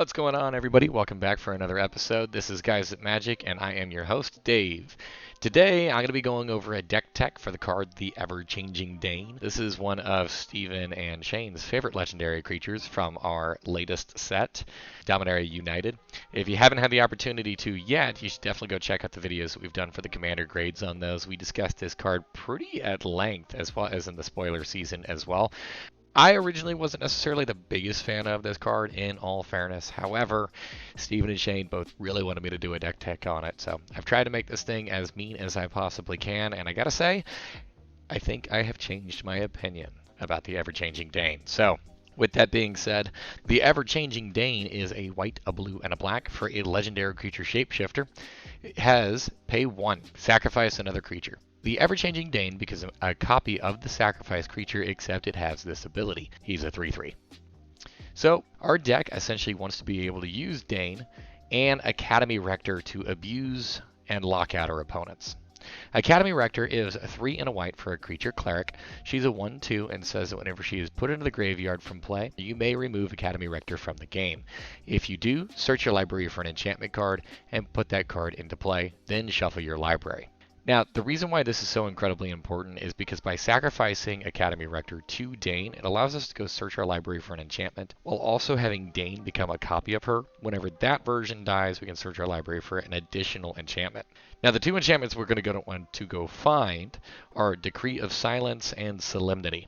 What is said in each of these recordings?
What's going on, everybody? Welcome back for another episode. This is Guys at Magic, and I am your host, Dave. Today, I'm going to be going over a deck tech for the card The Ever-Changing Dane. This is one of Steven and Shane's favorite legendary creatures from our latest set, Dominaria United. If you haven't had the opportunity to yet, you should definitely go check out the videos that we've done for the Commander grades on those. We discussed this card pretty at length, as well as in the spoiler season as well. I originally wasn't necessarily the biggest fan of this card, in all fairness. However, Steven and Shane both really wanted me to do a deck tech on it, so I've tried to make this thing as mean as I possibly can, and I gotta say, I think I have changed my opinion about the Ever-Changing Dane. So, with that being said, the Ever-Changing Dane is a white, a blue, and a black for a legendary creature shapeshifter. It has pay 1, sacrifice another creature. The Ever-Changing Dane becomes a copy of the sacrifice creature, except it has this ability. He's a 3/3. So our deck essentially wants to be able to use Dane and Academy Rector to abuse and lock out our opponents. Academy Rector is a 3 and a white for a creature cleric. She's a 1/2 and says that whenever she is put into the graveyard from play, you may remove Academy Rector from the game. If you do, search your library for an enchantment card and put that card into play, then shuffle your library. Now, the reason why this is so incredibly important is because by sacrificing Academy Rector to Dane, it allows us to go search our library for an enchantment, while also having Dane become a copy of her. Whenever that version dies, we can search our library for an additional enchantment. Now, the two enchantments we're going to want to go find are Decree of Silence and Solemnity.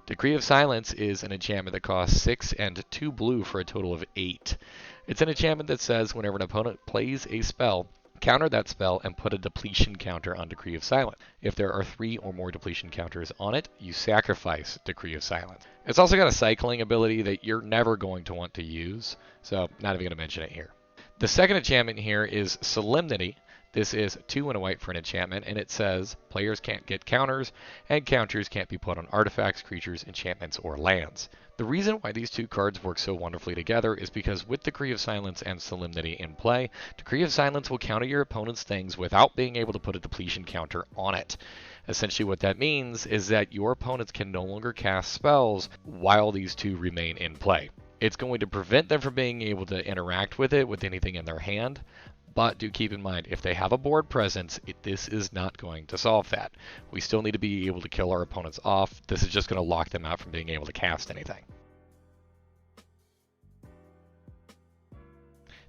Decree of Silence is an enchantment that costs 6 and 2 blue for a total of 8. It's an enchantment that says whenever an opponent plays a spell, counter that spell and put a depletion counter on Decree of Silence. If there are 3 or more depletion counters on it, you sacrifice Decree of Silence. It's also got a cycling ability that you're never going to want to use, so not even going to mention it here. The second enchantment here is Solemnity. This is 2 and a white for an enchantment, and it says players can't get counters, and counters can't be put on artifacts, creatures, enchantments, or lands. The reason why these two cards work so wonderfully together is because with Decree of Silence and Solemnity in play, Decree of Silence will counter your opponent's things without being able to put a depletion counter on it. Essentially what that means is that your opponents can no longer cast spells while these two remain in play. It's going to prevent them from being able to interact with it with anything in their hand, but do keep in mind, if they have a board presence, this is not going to solve that. We still need to be able to kill our opponents off. This is just going to lock them out from being able to cast anything.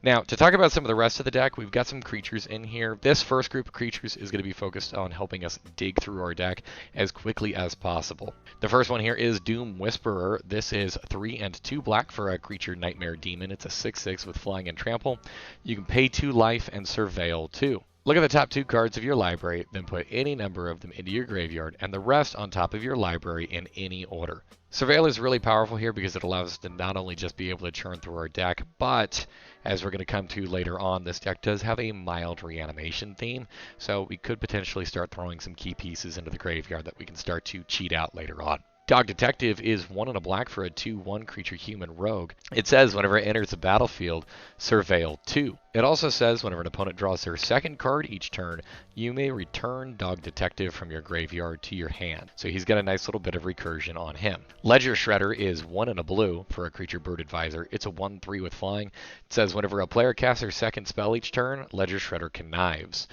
Now, to talk about some of the rest of the deck, we've got some creatures in here. This first group of creatures is going to be focused on helping us dig through our deck as quickly as possible. The first one here is Doom Whisperer. This is 3 and 2 black for a creature Nightmare Demon. It's a 6/6 with flying and trample. You can pay 2 life and surveil 2. Look at the top 2 cards of your library, then put any number of them into your graveyard, and the rest on top of your library in any order. Surveil is really powerful here because it allows us to not only just be able to churn through our deck, but as we're going to come to later on, this deck does have a mild reanimation theme, so we could potentially start throwing some key pieces into the graveyard that we can start to cheat out later on. Dog Detective is 1 and a black for a 2/1 creature human rogue. It says whenever it enters the battlefield, surveil 2. It also says whenever an opponent draws their second card each turn, you may return Dog Detective from your graveyard to your hand. So he's got a nice little bit of recursion on him. Ledger Shredder is 1 and a blue for a creature Bird Advisor. It's a 1/3 with flying. It says whenever a player casts their second spell each turn, Ledger Shredder connives.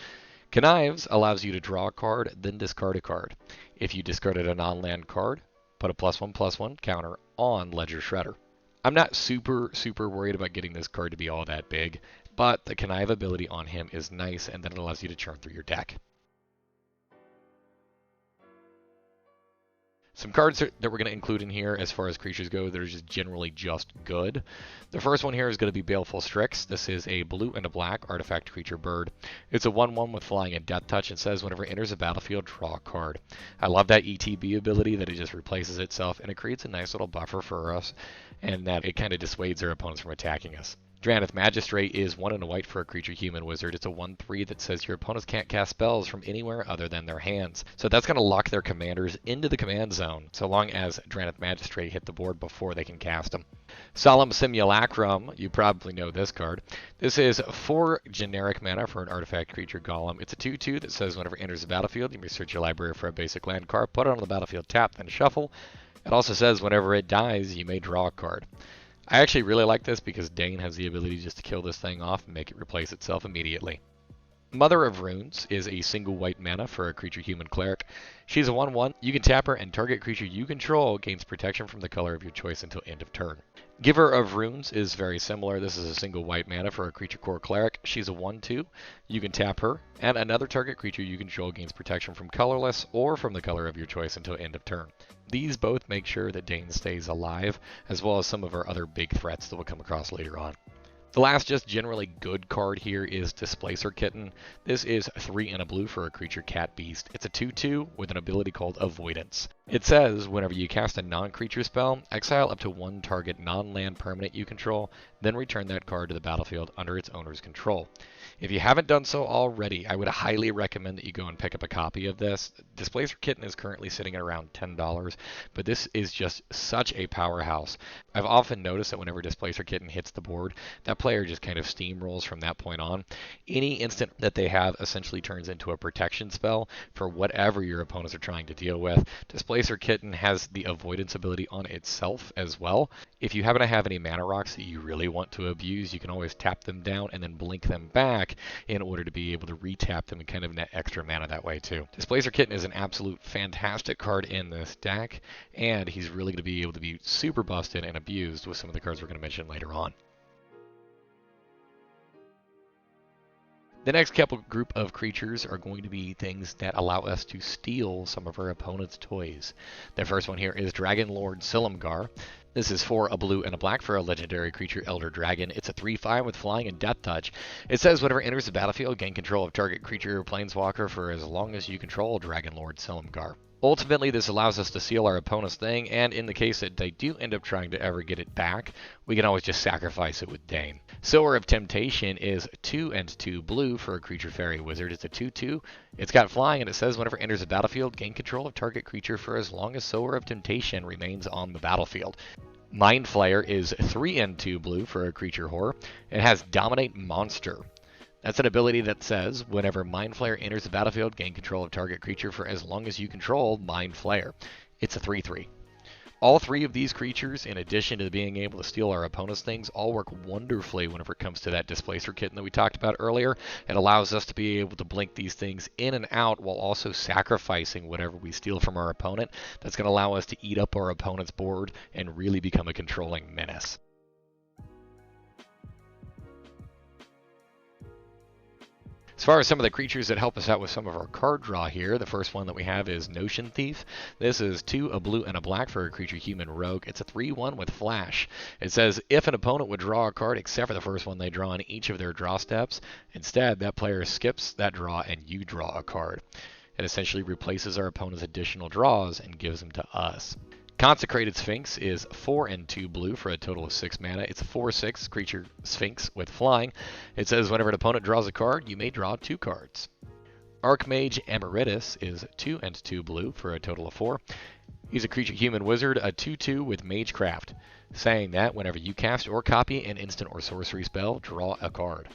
Connives allows you to draw a card, then discard a card. If you discarded a non-land card, put a +1/+1 counter on Ledger Shredder. I'm not super worried about getting this card to be all that big, but the connive ability on him is nice, and then it allows you to churn through your deck. Some cards that we're going to include in here as far as creatures go that are just generally just good. The first one here is going to be Baleful Strix. This is a blue and a black artifact creature bird. It's a 1/1 with flying and death touch. It says whenever it enters a battlefield, draw a card. I love that ETB ability that it just replaces itself, and it creates a nice little buffer for us, and that it kind of dissuades our opponents from attacking us. Drannith Magistrate is 1 and a white for a creature human wizard. It's a 1/3 that says your opponents can't cast spells from anywhere other than their hands. So that's going to lock their commanders into the command zone, so long as Drannith Magistrate hit the board before they can cast them. Solemn Simulacrum, you probably know this card. This is 4 generic mana for an artifact creature golem. It's a 2/2 that says whenever it enters the battlefield, you may search your library for a basic land card, put it on the battlefield, tap, then shuffle. It also says whenever it dies, you may draw a card. I actually really like this because Dane has the ability just to kill this thing off and make it replace itself immediately. Mother of Runes is a single white mana for a creature human cleric. She's a 1/1. You can tap her, and target creature you control gains protection from the color of your choice until end of turn. Giver of Runes is very similar. This is a single white mana for a creature core cleric. She's a 1/2. You can tap her, and another target creature you control gains protection from colorless or from the color of your choice until end of turn. These both make sure that Dane stays alive, as well as some of our other big threats that we'll come across later on. The last just generally good card here is Displacer Kitten. This is 3 and a blue for a creature cat beast. It's a 2/2 with an ability called Avoidance. It says whenever you cast a non-creature spell, exile up to one target non-land permanent you control, then return that card to the battlefield under its owner's control. If you haven't done so already, I would highly recommend that you go and pick up a copy of this. Displacer Kitten is currently sitting at around $10, but this is just such a powerhouse. I've often noticed that whenever Displacer Kitten hits the board, that player just kind of steamrolls from that point on. Any instant that they have essentially turns into a protection spell for whatever your opponents are trying to deal with. Displacer Kitten has the avoidance ability on itself as well. If you happen to have any mana rocks that you really want to abuse, you can always tap them down and then blink them back in order to be able to retap them and kind of net extra mana that way too. Displacer Kitten is an absolute fantastic card in this deck, and he's really going to be able to be super busted and abused with some of the cards we're going to mention later on. The next couple group of creatures are going to be things that allow us to steal some of our opponent's toys. The first one here is Dragon Lord Silumgar. This is for a blue and a black for a legendary creature, Elder Dragon. It's a 3/5 with flying and death touch. It says whenever it enters the battlefield, gain control of target creature or planeswalker for as long as you control Dragon Lord Silumgar. Ultimately, this allows us to seal our opponent's thing, and in the case that they do end up trying to ever get it back, we can always just sacrifice it with Dane. Sower of Temptation is 2 and 2 blue for a creature fairy wizard. It's a 2/2. It's got flying, and it says whenever it enters the battlefield, gain control of target creature for as long as Sower of Temptation remains on the battlefield. Mind Flayer is 3 and 2 blue for a creature horror. It has Dominate Monster. That's an ability that says, whenever Mind Flayer enters the battlefield, gain control of target creature for as long as you control Mind Flayer. It's a 3/3. All three of these creatures, in addition to being able to steal our opponent's things, all work wonderfully whenever it comes to that Displacer Kitten that we talked about earlier. It allows us to be able to blink these things in and out while also sacrificing whatever we steal from our opponent. That's going to allow us to eat up our opponent's board and really become a controlling menace. As far as some of the creatures that help us out with some of our card draw here, the first one that we have is Notion Thief. This is 2, a blue and a black for a creature human rogue. It's a 3/1 with flash. It says if an opponent would draw a card except for the first one they draw on each of their draw steps, instead that player skips that draw and you draw a card. It essentially replaces our opponent's additional draws and gives them to us. Consecrated Sphinx is 4 and 2 blue for a total of 6 mana. It's a 4/6 creature Sphinx with flying. It says whenever an opponent draws a card, you may draw 2 cards. Archmage Emeritus is 2 and 2 blue for a total of 4. He's a creature human wizard, a 2/2 with Magecraft, saying that whenever you cast or copy an instant or sorcery spell, draw a card.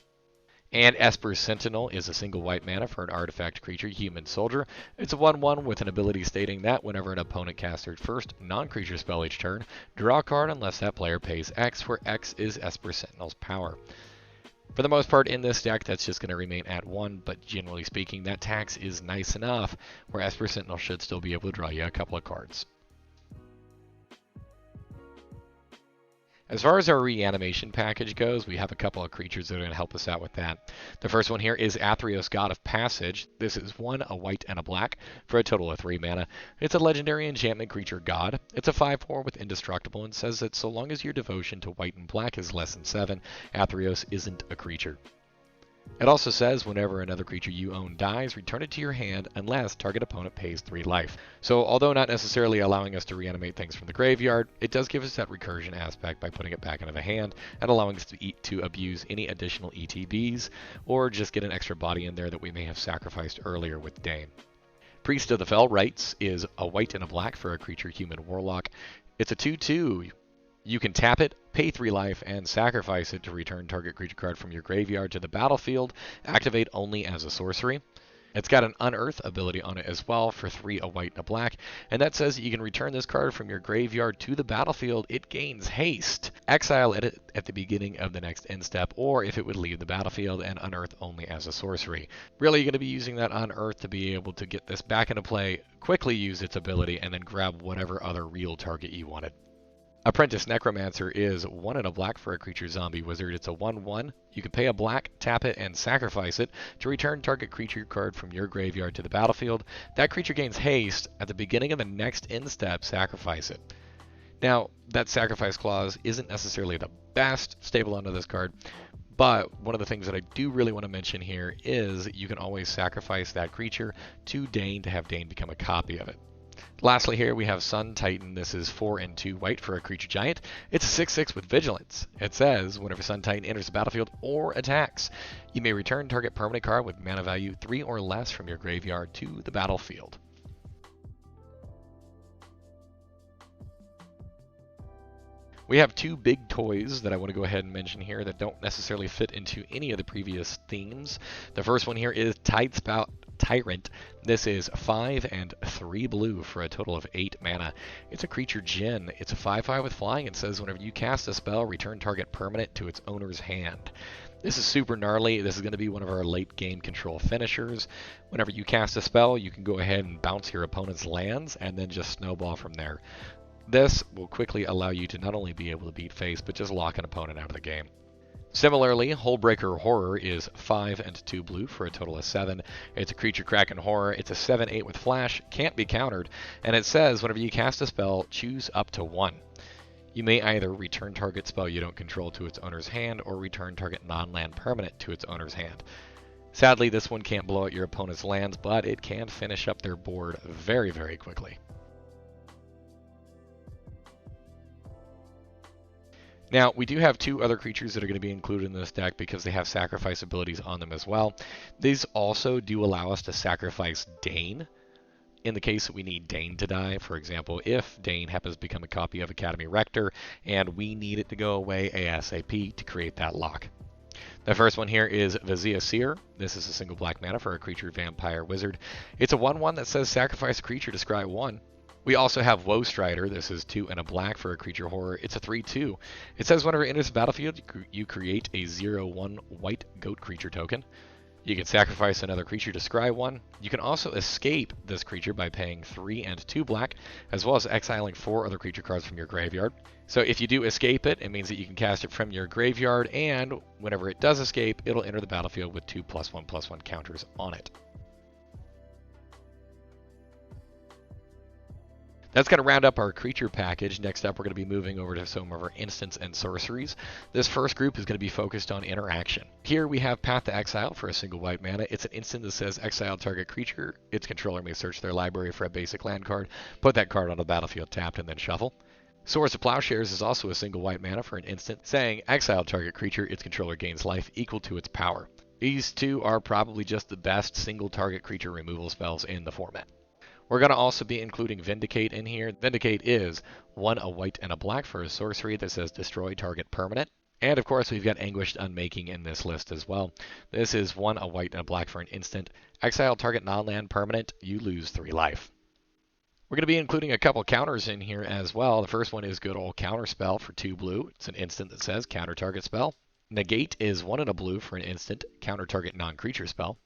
And Esper's Sentinel is a single white mana for an artifact creature, human soldier. It's a 1/1 with an ability stating that whenever an opponent casts their first non-creature spell each turn, draw a card unless that player pays X, where X is Esper's Sentinel's power. For the most part in this deck, that's just going to remain at 1, but generally speaking, that tax is nice enough where Esper's Sentinel should still be able to draw you a couple of cards. As far as our reanimation package goes, we have a couple of creatures that are going to help us out with that. The first one here is Athreos, God of Passage. This is 1, a white and a black for a total of 3 mana. It's a legendary enchantment creature god. It's a 5/4 with indestructible and says that so long as your devotion to white and black is less than 7, Athreos isn't a creature. It also says whenever another creature you own dies, return it to your hand unless target opponent pays 3 life. So although not necessarily allowing us to reanimate things from the graveyard, it does give us that recursion aspect by putting it back into the hand and allowing us to abuse any additional ETBs or just get an extra body in there that we may have sacrificed earlier with Dane. Priest of the Fell Rites is a white and a black for a creature human warlock. It's a 2/2. You can tap it, pay 3 life, and sacrifice it to return target creature card from your graveyard to the battlefield. Activate only as a sorcery. It's got an Unearth ability on it as well for 3, a white and a black, and that says that you can return this card from your graveyard to the battlefield. It gains haste. Exile it at the beginning of the next end step, or if it would leave the battlefield, and Unearth only as a sorcery. Really, you're going to be using that Unearth to be able to get this back into play, quickly use its ability, and then grab whatever other real target you wanted. Apprentice Necromancer is 1 and a black for a creature zombie wizard. It's a 1/1. You can pay a black, tap it, and sacrifice it to return target creature card from your graveyard to the battlefield. That creature gains haste. At the beginning of the next end step, sacrifice it. Now, that sacrifice clause isn't necessarily the best staple onto this card, but one of the things that I do really want to mention here is you can always sacrifice that creature to Dane to have Dane become a copy of it. Lastly here we have Sun Titan. This is 4 and 2 white for a creature giant. It's a 6/6 with vigilance. It says whenever Sun Titan enters the battlefield or attacks, you may return target permanent card with mana value 3 or less from your graveyard to the battlefield. We have 2 big toys that I want to go ahead and mention here that don't necessarily fit into any of the previous themes. The first one here is Tidespout Tyrant. This is 5 and 3 blue for a total of 8 mana. It's a creature Djinn. It's a 5/5 with flying. It says whenever you cast a spell, return target permanent to its owner's hand. This is super gnarly. This is going to be one of our late game control finishers. Whenever you cast a spell, you can go ahead and bounce your opponent's lands and then just snowball from there. This will quickly allow you to not only be able to beat face, but just lock an opponent out of the game. Similarly, Hullbreaker Horror is 5 and 2 blue for a total of 7. It's a creature Kraken Horror. It's a 7/8 with flash, can't be countered, and it says whenever you cast a spell, choose up to 1. You may either return target spell you don't control to its owner's hand, or return target non-land permanent to its owner's hand. Sadly, this one can't blow out your opponent's lands, but it can finish up their board very, very quickly. Now, we do have 2 other creatures that are going to be included in this deck because they have sacrifice abilities on them as well. These also do allow us to sacrifice Dane in the case that we need Dane to die. For example, if Dane happens to become a copy of Academy Rector and we need it to go away ASAP to create that lock. The first one here is Vizia Seer. This is a single black mana for a creature vampire wizard. It's a 1/1 that says sacrifice a creature to scry 1. We also have Woe Strider. This is 2 and a black for a creature horror. It's a 3/2. It says whenever it enters the battlefield, you create a 0/1 white goat creature token. You can sacrifice another creature to scry 1. You can also escape this creature by paying 3 and 2 black, as well as exiling 4 other creature cards from your graveyard. So if you do escape it, it means that you can cast it from your graveyard, and whenever it does escape, it'll enter the battlefield with 2 +1/+1 counters on it. That's going to round up our creature package. Next up, we're going to be moving over to some of our instants and sorceries. This first group is going to be focused on interaction. Here we have Path to Exile for a single white mana. It's an instant that says exile target creature. Its controller may search their library for a basic land card, put that card on the battlefield tapped, and then shuffle. Swords of Plowshares is also a single white mana for an instant, saying exile target creature. Its controller gains life equal to its power. These 2 are probably just the best single target creature removal spells in the format. We're going to also be including Vindicate in here. Vindicate is 1 a white and a black for a sorcery that says destroy target permanent. And of course, we've got Anguished Unmaking in this list as well. This is 1 a white and a black for an instant. Exile target non-land permanent, you lose 3 life. We're going to be including a couple counters in here as well. The first one is good old Counterspell for 2 blue. It's an instant that says counter target spell. Negate is 1 and a blue for an instant, counter target non-creature spell.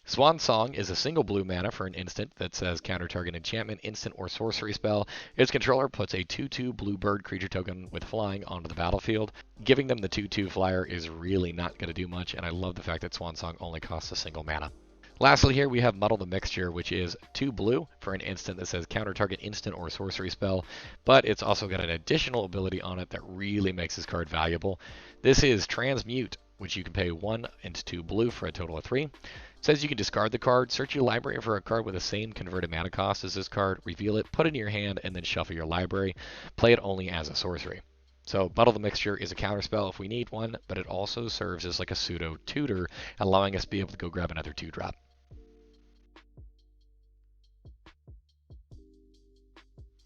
Swan Song is a single blue mana for an instant that says counter target enchantment, instant, or sorcery spell. Its controller puts a 2/2 blue bird creature token with flying onto the battlefield. Giving them the 2/2 flyer is really not going to do much, and I love the fact that Swan Song only costs a single mana. Lastly here we have Muddle the Mixture, which is 2 blue for an instant that says counter target instant or sorcery spell, but it's also got an additional ability on it that really makes this card valuable. This is Transmute, which you can pay 1 and 2 blue for a total of 3. It says you can discard the card, search your library for a card with the same converted mana cost as this card, reveal it, put it in your hand, and then shuffle your library. Play it only as a sorcery. So Muddle the Mixture is a counterspell if we need one, but it also serves as like a pseudo tutor, allowing us to be able to go grab another 2-drop.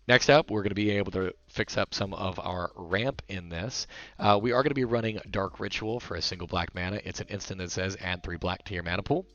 Next up, we're going to be able to fix up some of our ramp in this. We are going to be running Dark Ritual for a single black mana. It's an instant that says add 3 black to your mana pool.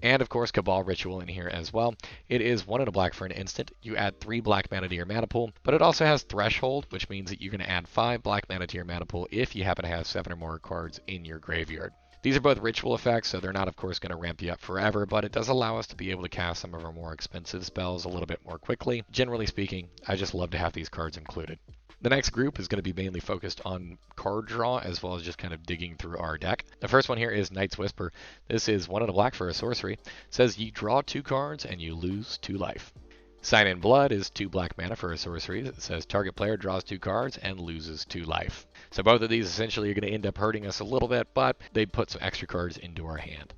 And of course, Cabal Ritual in here as well. It is 1 and a black for an instant. You add 3 black mana to your mana pool, but it also has Threshold, which means that you're going to add 5 black mana to your mana pool if you happen to have 7 or more cards in your graveyard. These are both ritual effects, so they're not, of course, going to ramp you up forever, but it does allow us to be able to cast some of our more expensive spells a little bit more quickly. Generally speaking, I just love to have these cards included. The next group is going to be mainly focused on card draw as well as just kind of digging through our deck. The first one here is Night's Whisper. This is 1 and a black for a sorcery. It says you draw 2 cards and you lose 2 life. Sign in Blood is 2 black mana for a sorcery. It says target player draws 2 cards and loses 2 life. So both of these essentially are going to end up hurting us a little bit, but they put some extra cards into our hand.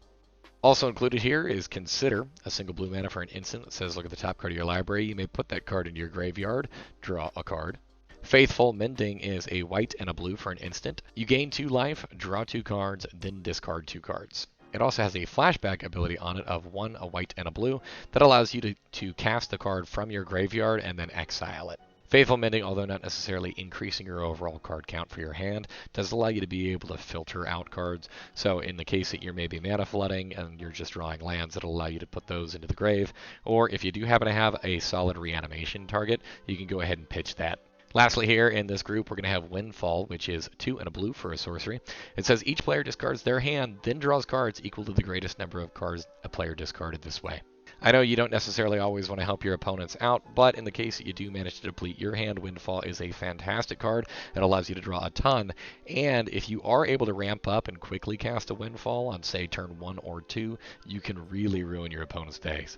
Also included here is Consider, a single blue mana for an instant. It says look at the top card of your library. You may put that card into your graveyard, draw a card. Faithful Mending is a white and a blue for an instant. You gain 2 life, draw 2 cards, then discard 2 cards. It also has a flashback ability on it of 1, a white, and a blue that allows you to cast the card from your graveyard and then exile it. Faithful Mending, although not necessarily increasing your overall card count for your hand, does allow you to be able to filter out cards. So in the case that you're maybe mana flooding and you're just drawing lands, it'll allow you to put those into the grave. Or if you do happen to have a solid reanimation target, you can go ahead and pitch that. Lastly here in this group, we're going to have Windfall, which is 2 and a blue for a sorcery. It says each player discards their hand, then draws cards equal to the greatest number of cards a player discarded this way. I know you don't necessarily always want to help your opponents out, but in the case that you do manage to deplete your hand, Windfall is a fantastic card. It allows you to draw a ton, and if you are able to ramp up and quickly cast a Windfall on, say, turn 1 or 2, you can really ruin your opponent's days.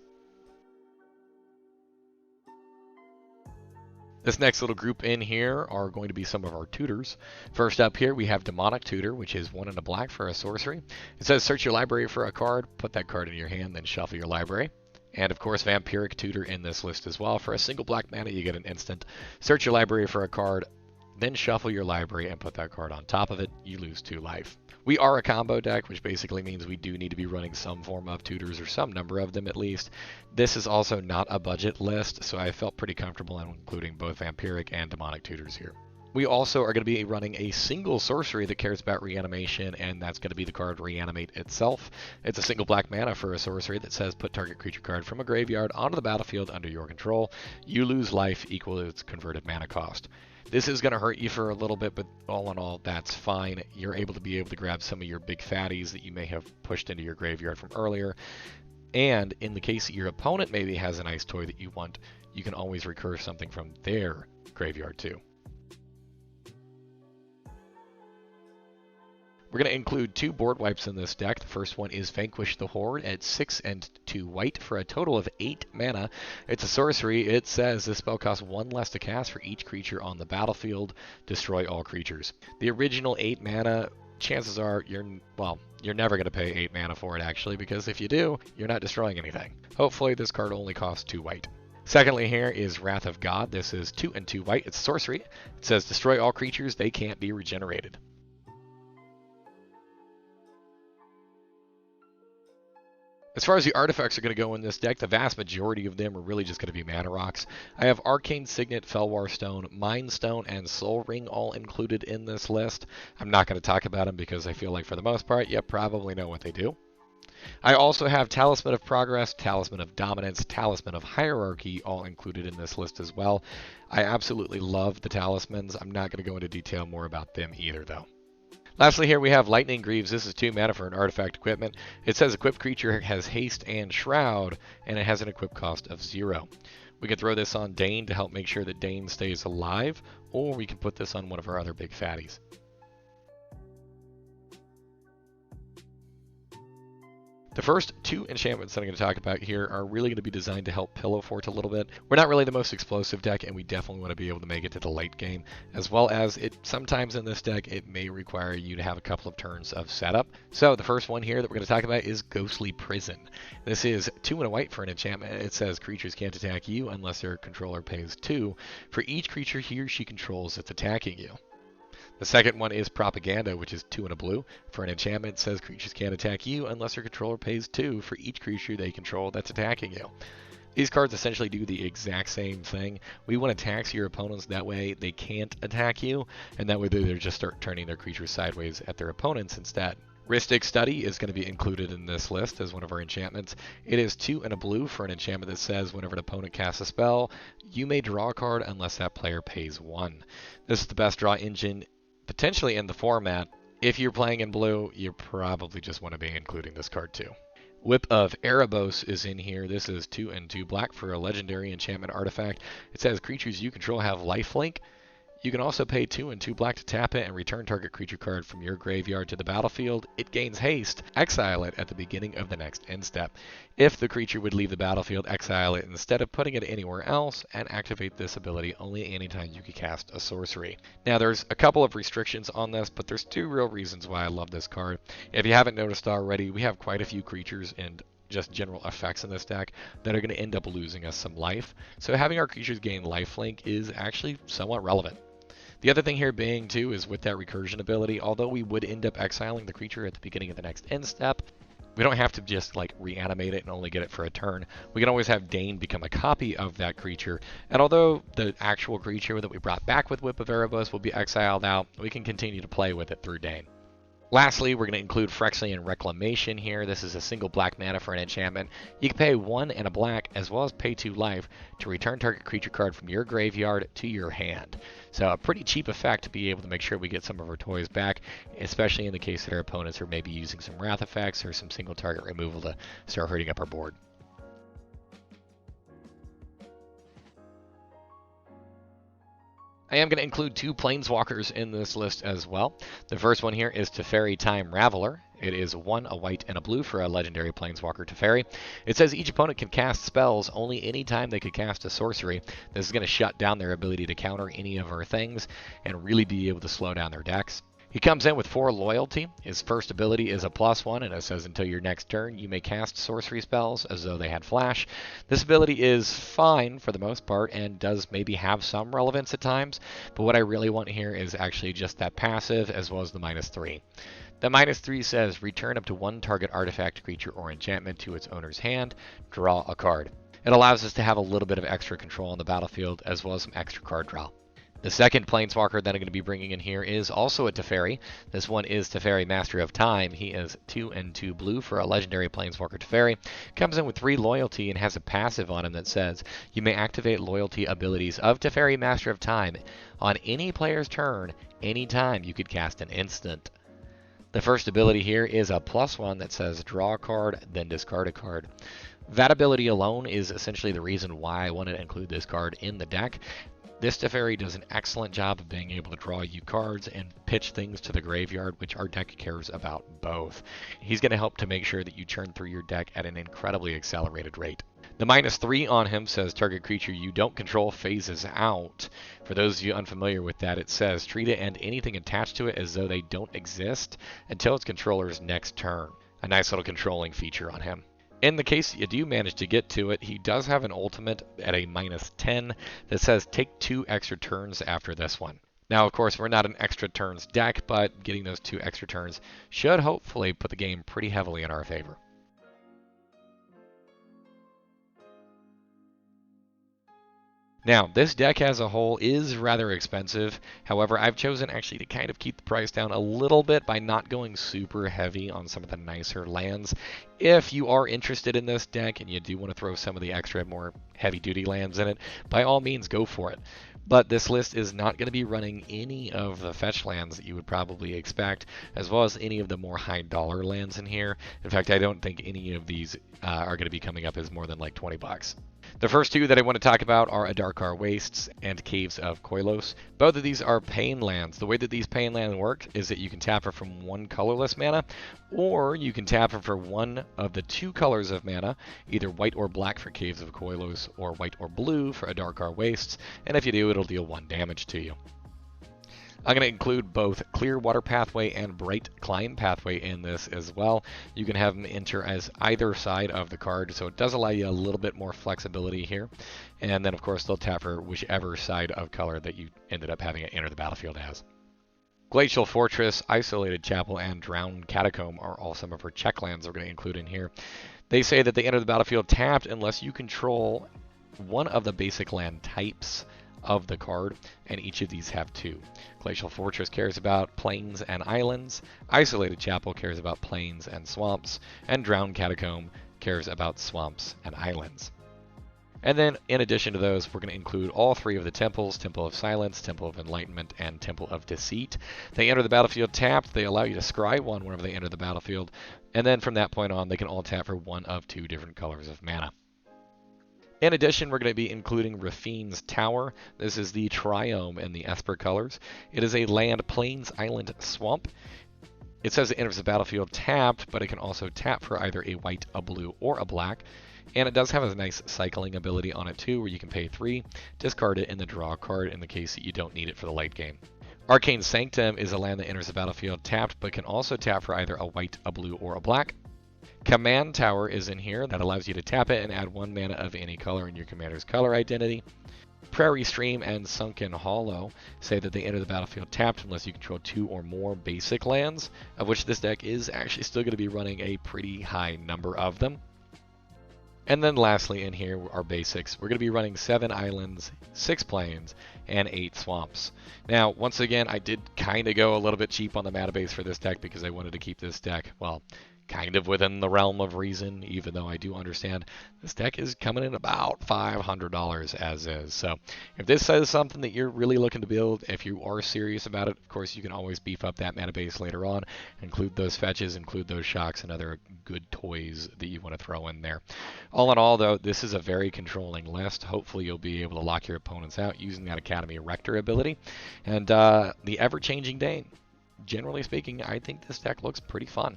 This next little group in here are going to be some of our tutors. First up here, we have Demonic Tutor, which is 1 and a black for a sorcery. It says search your library for a card, put that card in your hand, then shuffle your library. And of course, Vampiric Tutor in this list as well. For a single black mana, you get an instant. Search your library for a card, then shuffle your library and put that card on top of it. You lose 2 life. We are a combo deck, which basically means we do need to be running some form of tutors or some number of them at least. This is also not a budget list, so I felt pretty comfortable in including both Vampiric and Demonic Tutors here. We also are going to be running a single sorcery that cares about reanimation, and that's going to be the card Reanimate itself. It's a single black mana for a sorcery that says put target creature card from a graveyard onto the battlefield under your control. You lose life equal to its converted mana cost. This is going to hurt you for a little bit, but all in all, that's fine. You're able to grab some of your big fatties that you may have pushed into your graveyard from earlier. And in the case that your opponent maybe has a nice toy that you want, you can always recurve something from their graveyard too. We're going to include 2 board wipes in this deck. The first one is Vanquish the Horde at 6 and 2 white for a total of 8 mana. It's a sorcery. It says this spell costs 1 less to cast for each creature on the battlefield. Destroy all creatures. The original 8 mana, chances are you're never going to pay 8 mana for it actually, because if you do, you're not destroying anything. Hopefully this card only costs 2 white. Secondly here is Wrath of God. This is 2 and 2 white. It's a sorcery. It says destroy all creatures. They can't be regenerated. As far as the artifacts are going to go in this deck, the vast majority of them are really just going to be mana rocks. I have Arcane Signet, Felwar Stone, Mind Stone, and Soul Ring all included in this list. I'm not going to talk about them because I feel like for the most part, you probably know what they do. I also have Talisman of Progress, Talisman of Dominance, Talisman of Hierarchy all included in this list as well. I absolutely love the talismans. I'm not going to go into detail more about them either though. Lastly here we have Lightning Greaves. This is 2 mana for an artifact equipment. It says equipped creature has haste and shroud, and it has an equip cost of 0. We can throw this on Dane to help make sure that Dane stays alive, or we can put this on one of our other big fatties. The first 2 enchantments that I'm going to talk about here are really going to be designed to help pillow fort a little bit. We're not really the most explosive deck, and we definitely want to be able to make it to the late game, as well as sometimes in this deck it may require you to have a couple of turns of setup. So the first one here that we're going to talk about is Ghostly Prison. This is 2 and a white for an enchantment. It says creatures can't attack you unless their controller pays 2 for each creature he or she controls that's attacking you. The second one is Propaganda, which is 2 and a blue. For an enchantment, it says creatures can't attack you unless your controller pays 2 for each creature they control that's attacking you. These cards essentially do the exact same thing. We want to tax your opponents, that way they can't attack you, and that way they just start turning their creatures sideways at their opponents instead. Rhystic Study is going to be included in this list as one of our enchantments. It is 2 and a blue for an enchantment that says whenever an opponent casts a spell, you may draw a card unless that player pays 1. This is the best draw engine potentially in the format. If you're playing in blue, you probably just want to be including this card too. Whip of Erebos is in here. This is 2 and 2 black for a legendary enchantment artifact. It says creatures you control have lifelink. You can also pay 2 and 2 black to tap it and return target creature card from your graveyard to the battlefield. It gains haste. Exile it at the beginning of the next end step. If the creature would leave the battlefield, exile it instead of putting it anywhere else, and activate this ability only anytime you can cast a sorcery. Now there's a couple of restrictions on this, but there's 2 real reasons why I love this card. If you haven't noticed already, we have quite a few creatures and just general effects in this deck that are going to end up losing us some life. So having our creatures gain lifelink is actually somewhat relevant. The other thing here being, too, is with that recursion ability, although we would end up exiling the creature at the beginning of the next end step, we don't have to just, like, reanimate it and only get it for a turn. We can always have Dane become a copy of that creature, and although the actual creature that we brought back with Whip of Erebos will be exiled out, we can continue to play with it through Dane. Lastly, we're going to include Phyrexian Reclamation here. This is a single black mana for an enchantment. You can pay 1 and a black, as well as pay 2 life, to return target creature card from your graveyard to your hand. So a pretty cheap effect to be able to make sure we get some of our toys back, especially in the case that our opponents are maybe using some wrath effects or some single target removal to start hurting up our board. I am going to include 2 Planeswalkers in this list as well. The first one here is Teferi Time Raveler. It is 1, a white, and a blue for a legendary Planeswalker Teferi. It says each opponent can cast spells only any time they could cast a sorcery. This is going to shut down their ability to counter any of our things and really be able to slow down their decks. He comes in with 4 loyalty. His first ability is a +1, and it says until your next turn, you may cast sorcery spells as though they had flash. This ability is fine for the most part and does maybe have some relevance at times, but what I really want here is actually just that passive as well as the -3. The -3 says return up to 1 target artifact, creature, or enchantment to its owner's hand, draw a card. It allows us to have a little bit of extra control on the battlefield as well as some extra card draw. The second Planeswalker that I'm going to be bringing in here is also a Teferi. This one is Teferi, Master of Time. He is 2 and 2 blue for a legendary Planeswalker Teferi. Comes in with 3 loyalty and has a passive on him that says, you may activate loyalty abilities of Teferi, Master of Time on any player's turn, anytime you could cast an instant. The first ability here is a +1 that says draw a card, then discard a card. That ability alone is essentially the reason why I wanted to include this card in the deck. This Teferi does an excellent job of being able to draw you cards and pitch things to the graveyard, which our deck cares about both. He's going to help to make sure that you churn through your deck at an incredibly accelerated rate. The -3 on him says target creature you don't control phases out. For those of you unfamiliar with that, it says treat it and anything attached to it as though they don't exist until its controller's next turn. A nice little controlling feature on him. In the case that you do manage to get to it, he does have an ultimate at a -10 that says take 2 extra turns after this one. Now, of course, we're not an extra turns deck, but getting those 2 extra turns should hopefully put the game pretty heavily in our favor. Now, this deck as a whole is rather expensive. However, I've chosen actually to kind of keep the price down a little bit by not going super heavy on some of the nicer lands. If you are interested in this deck and you do want to throw some of the extra, more heavy-duty lands in it, by all means, go for it. But this list is not going to be running any of the fetch lands that you would probably expect, as well as any of the more high-dollar lands in here. In fact, I don't think any of these are going to be coming up as more than like 20 bucks. The first 2 that I want to talk about are Adarkar Wastes and Caves of Koilos. Both of these are pain lands. The way that these pain lands work is that you can tap her from 1 colorless mana, or you can tap her for 1 of the 2 colors of mana, either white or black for Caves of Koilos, or white or blue for Adarkar Wastes, and if you do, it'll deal 1 damage to you. I'm going to include both Clear Water Pathway and Bright Climb Pathway in this as well. You can have them enter as either side of the card, so it does allow you a little bit more flexibility here. And then, of course, they'll tap for whichever side of color that you ended up having it enter the battlefield as. Glacial Fortress, Isolated Chapel, and Drowned Catacomb are all some of our check lands we're going to include in here. They say that they enter the battlefield tapped unless you control one of the basic land types of the card, and each of these have 2. Glacial Fortress cares about plains and islands, Isolated Chapel cares about plains and swamps, and Drowned Catacomb cares about swamps and islands. And then, in addition to those, we're going to include all 3 of the temples: Temple of Silence, Temple of Enlightenment, and Temple of Deceit. They enter the battlefield tapped. They allow you to scry 1 whenever they enter the battlefield. And then from that point on, they can all tap for 1 of 2 different colors of mana. In addition, we're going to be including Rafine's Tower. This is the Triome in the Esper colors. It is a land, plains, island, swamp. It says it enters the battlefield tapped, but it can also tap for either a white, a blue, or a black. And it does have a nice cycling ability on it too, where you can pay 3, discard it, and then draw a card in the case that you don't need it for the late game. Arcane Sanctum is a land that enters the battlefield tapped, but can also tap for either a white, a blue, or a black. Command Tower is in here. That allows you to tap it and add 1 mana of any color in your commander's color identity. Prairie Stream and Sunken Hollow say that they enter the battlefield tapped unless you control 2 or more basic lands, of which this deck is actually still going to be running a pretty high number of them. And then lastly in here are basics. We're going to be running 7 islands, 6 plains, and 8 swamps. Now, once again, I did kind of go a little bit cheap on the mana base for this deck because I wanted to keep this deck, well, kind of within the realm of reason, even though I do understand this deck is coming in about $500 as is. So if this is something that you're really looking to build, if you are serious about it, of course you can always beef up that mana base later on, include those fetches, include those shocks, and other good toys that you want to throw in there. All in all, though, this is a very controlling list. Hopefully you'll be able to lock your opponents out using that Academy Rector ability. And the ever-changing Dane. Generally speaking, I think this deck looks pretty fun.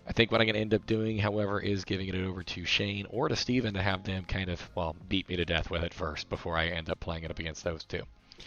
I think what I'm going to end up doing, however, is giving it over to Shane or to Steven to have them kind of, well, beat me to death with it first before I end up playing it up against those 2.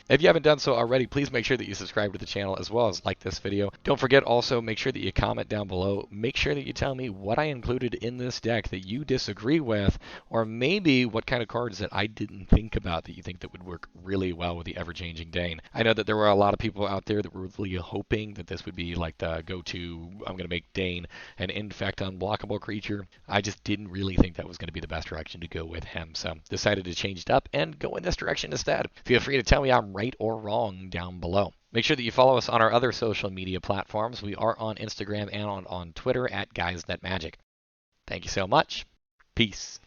If you haven't done so already, please make sure that you subscribe to the channel as well as like this video. Don't forget also, make sure that you comment down below. Make sure that you tell me what I included in this deck that you disagree with, or maybe what kind of cards that I didn't think about that you think that would work really well with the ever-changing Dane. I know that there were a lot of people out there that were really hoping that this would be like the go-to, I'm going to make Dane an infect unblockable creature. I just didn't really think that was going to be the best direction to go with him, so decided to change it up and go in this direction instead. Feel free to tell me I'm right or wrong down below. Make sure that you follow us on our other social media platforms. We are on Instagram and on Twitter at GuysThatMagic. Thank you so much. Peace.